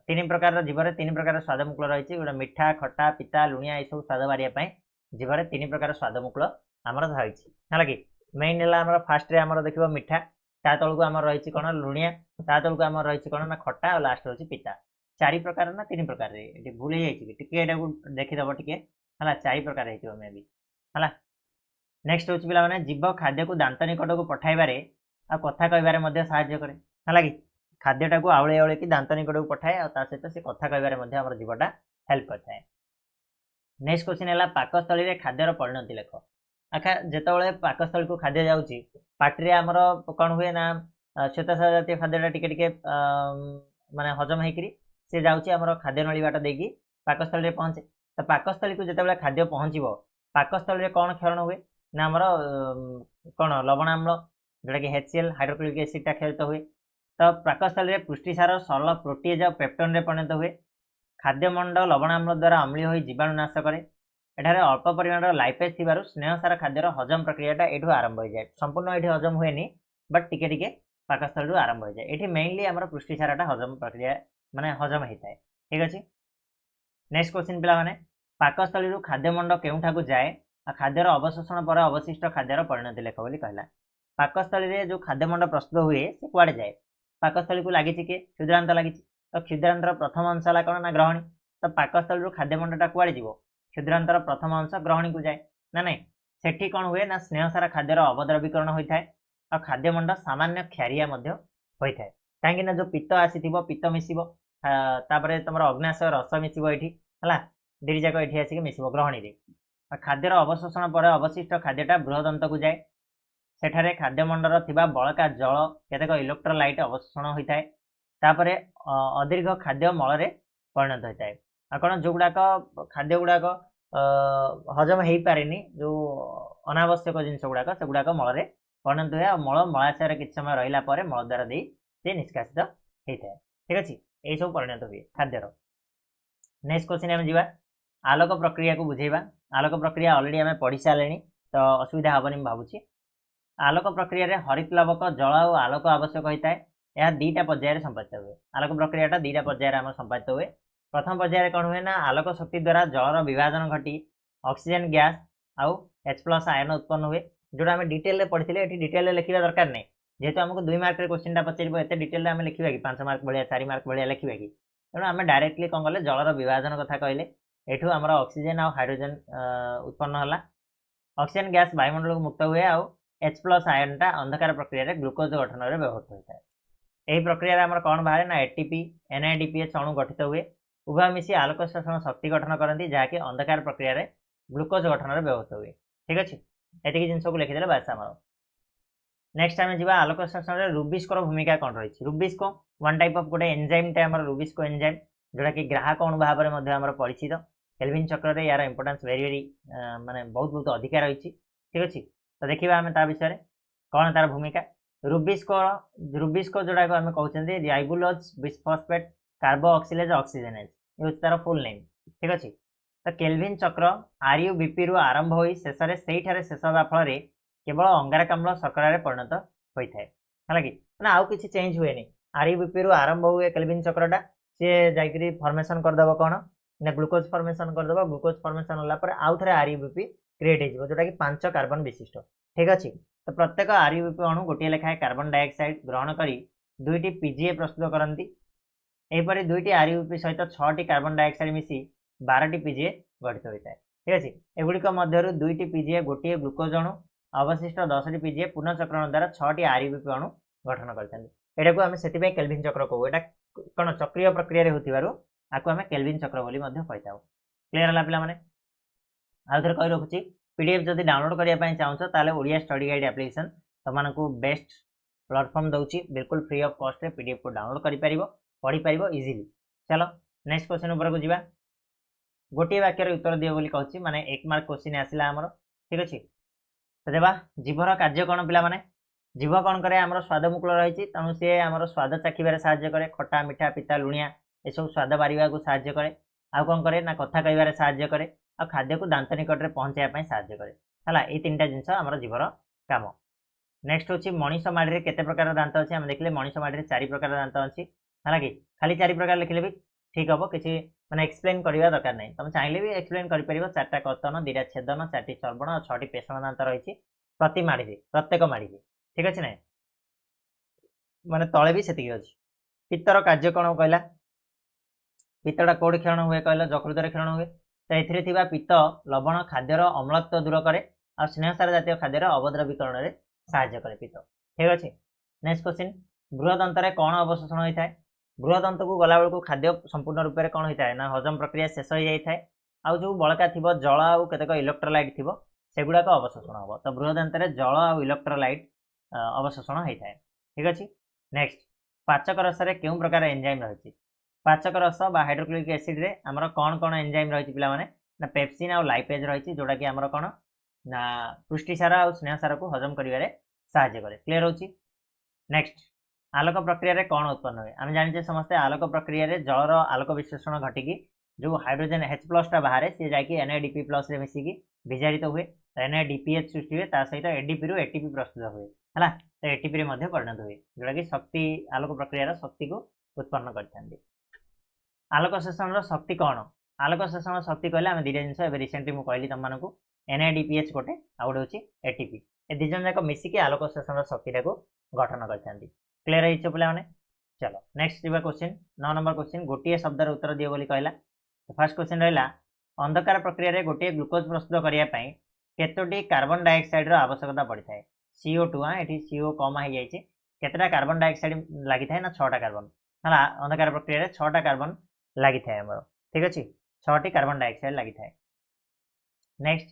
A: 3 प्रकार जीवर 3 प्रकार स्वाद मुकुल रही गोटे मिठा खट्टा पिता लुणिया यू स्वाद बारिया जीवर 3 प्रकार स्वाद मुकुल आमर रही है कि मेन है फास्ट रे आमर देखिबो मिठा ता तळको आमर रही कौन लुणिया ता तळको आमर रही कौन ना खट्टा और लास्ट होची पिता 4 प्रकार ना 3 प्रकार रे भूल हो जाइए टिके देखीदेव टिके है 4 प्रकार हो मे भी है। नेक्स्ट हूँ पे जीव खाद्य को दांत निकट को पठाइबारे आ कथा कहबारे मध्य सहाय्य करे है कि खाद्यटा को आवळे आवळे कि दांत निकट को पठाए आ सहित से कथा कहबारे मध्य हमर जीवटा हेल्प करता है। नेक्स्ट क्वेश्चन है पाकस्थली रे खाद्यर परिणति लेख। आखा जेतबळे पाकस्थली को खाद्य जाउची पाटरे हमर कोन हुए ना श्वेतसार जातीय खाद्यटा टिके टिके माने हजम हेकरी से जाउची हमर खाद्य नळी बाटा देकी पाकस्थली रे पहुंचे। तो पाकस्थली को जेतबळे खाद्य पहुंचीबो पाकस्थली रे कोन क्षरण हुए ना हमर कोन लवण आम्ल जोटा कि HCl हाइड्रोक्लोरिक एसिड टा क्षरित हुए। तो पाकस्थली रे पुष्टिसार सरल प्रोटीज और पेप्टोन रे परिणत हुए। खाद्यमंड लवणाम्ल द्वारा अम्लीय हो जीवाणु नाश करे। एठारे अल्प परिमाण लाइपेज थिबारु स्नेहसार खाद्यर हजम प्रक्रियाटा एठू आरंभ हो जाए। संपूर्ण एठी हजम हुएनी बट टिके टिके पाकस्थली आरंभ हो जाए। एठी मेनली हमर पुष्टिसारटा हजम प्रक्रिया माने हजम होता है। ठीक अछि। नेक्स्ट क्वेश्चन पिला माने पाकस्थली खाद्यमंड केउठाकू जाए आ खाद्यर अवशोषण पर अवशिष्ट खाद्यर परिणति लेख बोली कहला। पाकस्थली रे जो खाद्यमंड प्रस्तुत हुए से कुआडे जाए पाकस्थली को लागिछि के क्षुद्रांत लागिछि। तो क्षुद्रांतर प्रथम अंश है कौन ना ग्रहणी। तो पाकस्थली खाद्यमंडटा कुआड़े जीव क्षुद्रांतर प्रथम अंश ग्रहणी को जाए ना नहीं सेठी कौन हुए ना स्नेहसार खाद्यर अवद्रवीकरण होता है और खाद्यमंड सामान्य क्षारिया होता है कहीं जो पित्त आसी पित्त मिसिब तापर तुम अग्नाशय रस मिसिब ये है दुई जाक ये आसिक मिसिब ग्रहणी रे। खाद्यर अवशोषण पर अवशिष्ट खाद्यटा बृहदंत को जाए सेठारे खाद्यमंडर थिबा बळका जल केतेक इलेक्ट्रोलाइट अवशोषण होता है तापर अदीर्घ खाद्य मल परिणत होता है। कौन जो गुड़ाक खाद्य गुड़ाक हजम हो पारे जो अनावश्यक जिनस गुड़ाक से गुड़ाक मल परिणत हुए और मल मलाशय किसी समय रहा मल द्वारा दे निष्कासित होता है। ठीक अच्छे यही सब परिणत हुए खाद्यर। नेक्स्ट क्वेश्चन आम जा आलोक प्रक्रिया को बुझेबा। आलोक प्रक्रिया अलरेडी आम पढ़ी सारे तो असुविधा हेनी भावुँ। आलोक प्रक्रिया हरित लवक जल और आलोक आवश्यक होता है। यह दुईटा पर्यायर संपादित हुए। आलोक प्रक्रियाटा दुईटा पर्यायर आम संपादित हुए। प्रथम पर्यायर कौन हुए ना आलोक शक्ति द्वारा जलर विभाजन घटी ऑक्सीजन गैस आउ H+ आयन उत्पन्न हुए जोटा आम डिटेल पढ़ी ये डिटेल लिखा दरकार नहीं जेहेतु आमको 2 मार्क क्वेश्चन पचार एत डिटेल आम लिखा कि 5 मार्क भाया 4 मार्क भाया लिखा कि तेणु आम डायरेक्टली कौन कले जलर विभाजन कथा कहले एठू आमर ऑक्सीजन आउ हाइड्रोजन उत्पन्न है। ऑक्सीजन गैस वायुमंडल को मुक्त हुए आउ H+ आयनटा अंधकार प्रक्रिया ग्लूकोज गठन में व्यवहृत होता है। यही प्रक्रिया आमर कौन बाहर ना ATP NADPH अणु गठित हुए उभय मिसी आलोक शोषण शक्ति गठन करती जहाँकि अंधकार प्रक्रिया ग्लूकोज गठन में व्यवहृत हुए। ठीक अच्छे ये जिन को लिखिदे बास आम। नेक्स्ट आम जा आलोक शोषण रुबिस्को भूमिका कौन रही। रुबिस्को वन टाइप ऑफ गोटे एंजाइम टे रुबिस्को एंजाइम जोटा कि ग्राहक अणु भाव में परिचित। केल्विन चक्र यार इंपोर्टेंस वेरी वेरी माने बहुत बहुत अधिका रही। ठीक अच्छे तो देखा आम ता विषय कौन तार भूमिका। रुबिस्को जोड़ा आम कहते राइबोलोज बिस्फॉस्फेट कार्बोक्सिलेज ऑक्सीजनेज ये तार फुल नेम। ठीक अच्छे तो केल्विन चक्र RUBP रु आरंभ हो शेष से शेष होगा फल केवल अंगारकाम्ल शर्करा परिणत होता है कि ना आउ किसी चेंज हुए RUBP रु आरंभ हुए केल्विन चक्रटा सी जाकि फर्मेसन करदेव कौन ना ग्लूकोज फर्मेसन करदेव ग्लूकोज फर्मेसन होगा आउ थे RUBP क्रिएट हो जोटा कि 5 कार्बन विशिष्ट। ठीक अच्छे तो प्रत्येक RUBP अणु गोटे लेखाएं कार्बन डाइऑक्साइड ग्रहण कर 2टी PGA प्रस्तुत करती। यहपरी 2टी RUBP सहित 6टी कार्बन डाइऑक्साइड मिसी 12टी PGA गठित होता है। ठीक अच्छे एगुड़िक मध्य 2टी PGA गोटे ग्लूकोज अणु अवशिष्ट 10टी PGA पुनःचक्रण द्वारा 6टी RUBP अणु गठन करते यहाँ को आम से केल्विन चक्र कहू। यहाँ कौन चक्रीय प्रक्रिया होती आम केल्विन चक्र बोली कही था। क्लीयर है पे आउ थे कही रखुच्छी PDF जब डाउनलोड करने चाहूँ ताले ओडिया स्टडी गाइड एप्लिकेशन तुमको बेस्ट प्लेटफॉर्म दूसरी बिल्कुल फ्री ऑफ कॉस्ट रे PDF को डाउनलोड कर पढ़ी पार इजिली। चलो नेक्स्ट क्वेश्चन उपर को जीवा। गोटे वाक्यर उत्तर दियो बोली कहूँ माने 1 मार्क क्वेश्चन आसला आमर। ठीक अच्छे तो देवा जीवर कार्य कौन पिला माने जीव कौन करे आमर स्वाद मुकुल रही तेणु सी आमर स्वाद चाखिबार साहाय्य करे खट्टा मिठा पिता लुणिया ये सब स्वाद बारिबा को साहाय्य करे आउ कौन करे ना कथा कहबार साहाय्य करे आ खाद्य को दांत निकट में पहुँचाई साहाय्य करे है ये 3टा जिनस आमर जीवर काम। नेक्स्ट हूँ मनीष माड़ी केते प्रकार दांत अच्छे आम देखले मनीष माड़ी 4 प्रकार दांत अच्छी है कि खाली 4 प्रकार लिखले भी ठीक हम किसी मैंने एक्सप्लेन करवा दरकार नहीं तुम चाहिए भी एक्सप्लेन कर 4टा कर्तन 2टा छेदन 4टी चर्बण और 6टी पेषण दांत रही प्रति माड़ी प्रत्येक माड़ी। ठीक अच्छे ना माने तले भी से अच्छी। पित्तर कार्य कौन कहला पित्तटा कौट क्षरण हुए कहला जकृतर क्षरण हुए तो ये पित्त लवण खाद्यर अम्लत्व दूर करे आ स्नेहसार जातीय खाद्यर अवद्रवीकरण में साहाय्य करे पित्त। ठीक अच्छे। नेक्स्ट क्वेश्चन, बृहदंत रे कौन अवशोषण होता है? बृहदंत को गला बेलू खाद्य संपूर्ण रूप से कौन होता है ना हजम प्रक्रिया शेष हो जाए आउ जो बड़का थी जल आउ केतक इलेक्ट्रोलाइट थी सेगुड़ाक अवशोषण हम। तो बृहदंत रे जल आउ इलेक्ट्रोलाइट अवशोषण होता है। ठीक अच्छे। नेक्स्ट, पाचक रस क्यों प्रकार एंजाइम रही? पाचक रस बा हाइड्रोक्लोरिक एसिड रे आमर कौन कौन एंजाइम रही पे ना पेप्सिन आउ लाइपेज रही जोटा कि आमर कौन ना पुष्टिसार आउ स्नेहसार को हजम करिवारे साहाय्य करे। क्लियर होची। नेक्स्ट, आलोक प्रक्रिया रे कौन उत्पन्न हुए? आम जाने समस्ते आलोक प्रक्रिया रे जलर आलोक विश्लेषण घटिकी जो हाइड्रोजन H+ टा बाहर सी जाकि Na-DP+ रे मिसिकी विजारित हुए Na-DPH सृष्टि हुए सहित एडीपी रु एटीपी प्रस्तुत हुए है। तो एटीपी रे मध्य परिणत हुए जोटा कि शक्ति आलोक प्रक्रिया शक्ति को उत्पन्न करते। आलोक शोषण शक्ति कौन? आलोक शोषण शक्ति कहले आम दुटा जिन रिसेंटली मुझे कहली तुमको Na-DPH गोटे आउ गोटे हूँ एटीपी ए दुज जाक मिसिकी आलोक शोषण शक्ति को गठन करते। क्लियर हो पे? चलो नेक्स्ट जी क्वेश्चन 9 नंबर क्वेश्चन, गोटे शब्दर उत्तर दियो बोली कहला। फर्स्ट क्वेश्चन रहा, अंधकार प्रक्रिया रे गोटे ग्लुकोज प्रस्तुत करने केतोटी कार्बन डाइऑक्साइड आवश्यकता पड़ता है? CO2 ये CO कम हो जाए केतटा कार्बन डाइऑक्साइड लगी था ना 6टा कार्बन है। अंधकार प्रक्रिया रे 6टा कार्बन लगी था आमर। ठीक अच्छे, 6टी कार्बन डाइऑक्साइड लगी था। नेक्स्ट,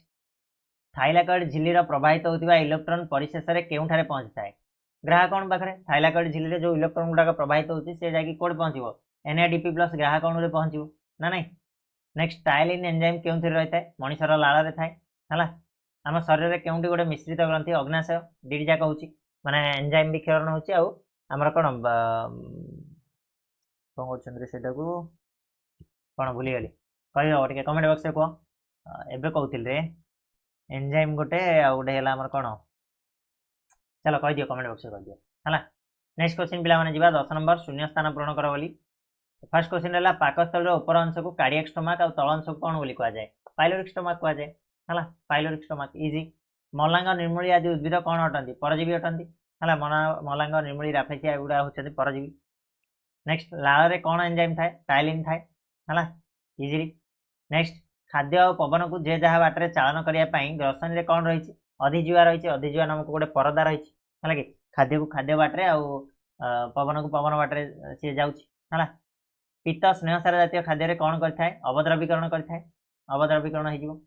A: थाइलाकॉइड झिल्ली प्रवाहित होता इलेक्ट्रॉन परिशेष में केउठारे पहुंचता है? ग्राहकण पाखे थाइलाकॉइड झिल्ली रे जो इलेक्ट्रॉन गुड़ाक प्रवाहित होती से जाकि कोड पहुंचो Na-DP+ ग्राहकण रे पहुंचो ना नहीं। नेक्स्ट, टायलिन एंजाइम क्यों रही है? मनुष्यर लाल थाए है। आम शरीर में क्योंटी गोटे मिश्रित ग्रंथि अग्नाशय दीटी जाक हो माने एंजाइम विक्षरण होमर कौन कौन को कौन भूलीगली कह टे कमेंट बॉक्स कह एवं कहते एंजाइम गोटे आउ गोटे है कौन चलो कह दियो कमेंट बॉक्स कह दियो है। नेक्स्ट क्वेश्चन पिला जी 10 नंबर शून्य स्थान पूरण कर बोली। फर्स्ट क्वेश्चन है पाकस्थल उपर अंश को कार्डियक स्टोमाक और तल अंश को कौन बोली कहुए? पाइलोरिक स्टोमाक कहुए है। पाइलोरिक स्टोमाक इजी। मलांग निर्मूली आदि उद्भिद कौन अटंती? परजीवी अटंती है। मलांग निर्मूली राफेसिया एगुड़ा होती परजीवी। नेक्स्ट, लाल रे कौन एंजाइम थाए? टाइलिन थाए है इजिली। नेक्स्ट, खाद्य और पवन को जे जहाँ बाटर चालन करने ग्रसन रे कौन रही? अधिजीवा रही। अधिजीवा नामक गोटे परदा रही है कि खाद्य को खाद्य बाटर आउ पवन को पवन बाटर सी जाऊँगी। पित्त स्नेहसार जातीय खाद्य कौन करता है? अवद्रवीकरण करता है। अवद्रवीकरण हो।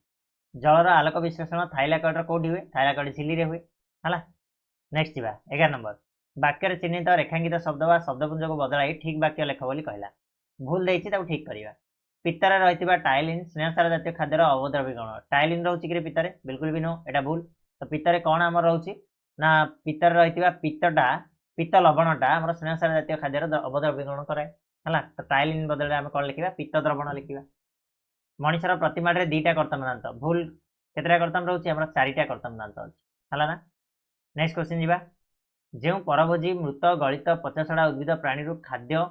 A: जलर आलोक विश्लेषण थाइलाकॉइड कौटी हुए? थाइलाकॉइड झिल्ली रे हुए है। नेक्स्ट जी 11 नंबर, वाक्य चिन्हित रेखांकित शब्द व शब्दपुंज को बदलाई ठीक वाक्य लेख बोली कहला। भूल देती ठीक करवा। पित्तर रही टाइलिन स्नेहसार जातीय खाद्यर अवद्रवीकरण। टाइलिन रोचे कि पित्तर? बिल्कुल भी नो, एटा भूल। तो पित्तर कौन आम रोचे ना पित्तर रही पित्तटा पित्त लवणटा आम स्नेहसार जातीय खाद्यर अवद्रवीकरण कराए है। तो टाइलिन बदल आम कौन लिखा? पित्त द्रवण लिखा। मनुष्यर प्रतिमाटे 2टा कर्तन दांत। भूल, केतटा कर्तन रोचे? 4टा कर्तन दांत है ना। नेक्स्ट क्वेश्चन जी, जो परभोजी मृत गलित पचासड़ा उद्भिद प्राणी खाद्य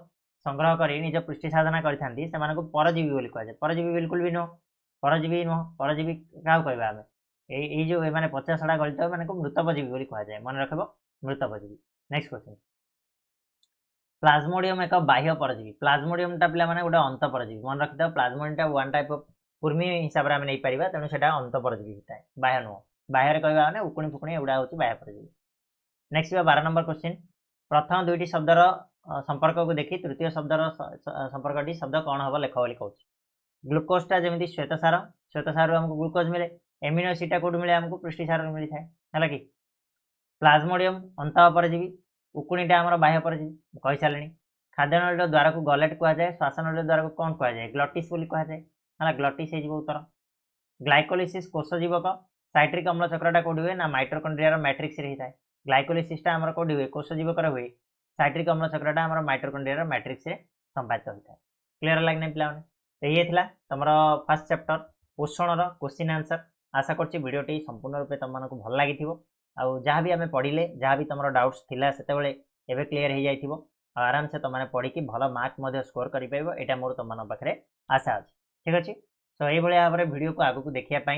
A: संग्रह कर निज पुष्टि साधना करते परजीवी बोली कहुए। परजीवी बिल्कुल भी नुह, परजीवी नुह। परजीवी क्या कहवा आम ये जो मैंने 50ड़ा गलित मान को मृतपजीवी बोली कहुए। मन रख मृतपजीवी। नेक्स्ट क्वेश्चन, प्लाज्मोडियम एक बाह्य परजीवी। प्लाज्मोडियम टा पे गोटे अंत परजीवी। मन रखी Plasmodium one type of Kurmi हिसाब से नहीं पार तेणु से अंत परजीवी होता है, बाह्य नुह। बाह्य कहवा मैंने उकुणी फुकुणी एगुड़ा हूँ बाह्य परजीवी। नेक्स्ट 12 नंबर क्वेश्चन, प्रथम 2टी शब्दर संपर्क को देखी तृतीय शब्दर संपर्क शब्द कौन हम लेख बोली कहूँ। ग्लुकोजटा जमी श्वेतसार, श्वेतसार आमको ग्लुकोज मिले। एमिनो एसिडटा कौट मिले? आमको पुष्टिसार मिली है कि। प्लाज्मोडियम अंत परजीवी, उकुणीटा आम बाह्य परजीवी कही सारे। खाद्यनल द्वारा को गलेट कहुए, श्वासनल द्वारा को कौन कहुए? ग्लटिस बोली कहुए है। ग्लटिस हो उत्तर। ग्लाइकोलिसिस कोषजीवक साइट्रिक अम्ल चक्रटा कौट हुए ना माइटोकॉन्ड्रिया मैट्रिक्स होता है। ग्लाइकोलिसिसटा आमर कौटी हुए? कोषजीवक हुए। साइट्रिक अम्ल चक्रटा आमर माइटोकॉन्ड्रिया मैट्रिक्स संपादित होता है। क्लियर लगे पिला? तो ये तुम फर्स्ट चैप्टर पोषण क्वेश्चन आंसर। आशा करछि वीडियोटी संपूर्ण रूपे तुमको भल लगी आउ जहाँ भी आम पढ़ले जहाँ भी तुम डाउट्स थिला सेतेबेले एबे क्लियर हो जाइथिबो। आराम से तुमने पढ़ी भल मार्क स्कोर कर पाइबो, एटा मोर तुम पाखे आशा अच्छी। ठीक अच्छे। तो ये भाव में वीडियो को आगू देखापी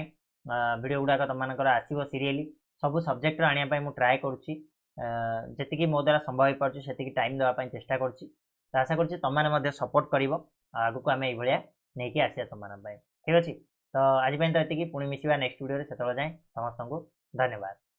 A: वीडियो गुड़ाक तुम आसो सीरियली सब सब्जेक्ट आने मुझे ट्राए करुँची मो द्वारा संभव हो पार्टी से टाइम देवाई चेष्टा करुँची। तो आशा करुँची तुमने सपोर्ट कर आगू आम ये नहीं आसिया तुम। ठीक अच्छे। तो आज तो ये पुणी मिसिवा नेक्स्ट वीडियो से जाए समस्त को धन्यवाद।